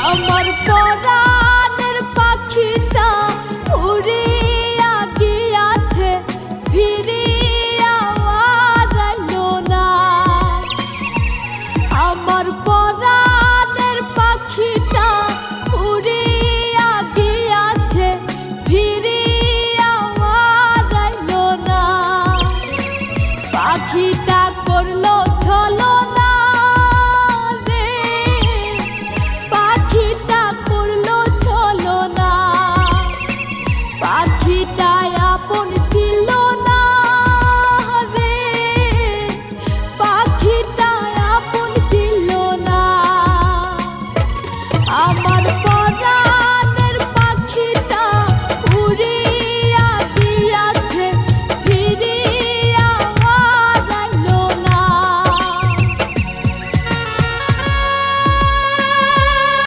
আমার পরাণের পাখিটা উড়িয়া গিয়াছে, ফিরিয়া আর আইলো না। আমার পরাণের পাখিটা উড়িয়া গিয়াছে, ফিরিয়া আর আইলো না। পাখিটা করলো ছলনা রে, পাখিটা করলো ছলনা। পাখিটা আপন ছিল না রে, পাখিটা আপন ছিল না। আমার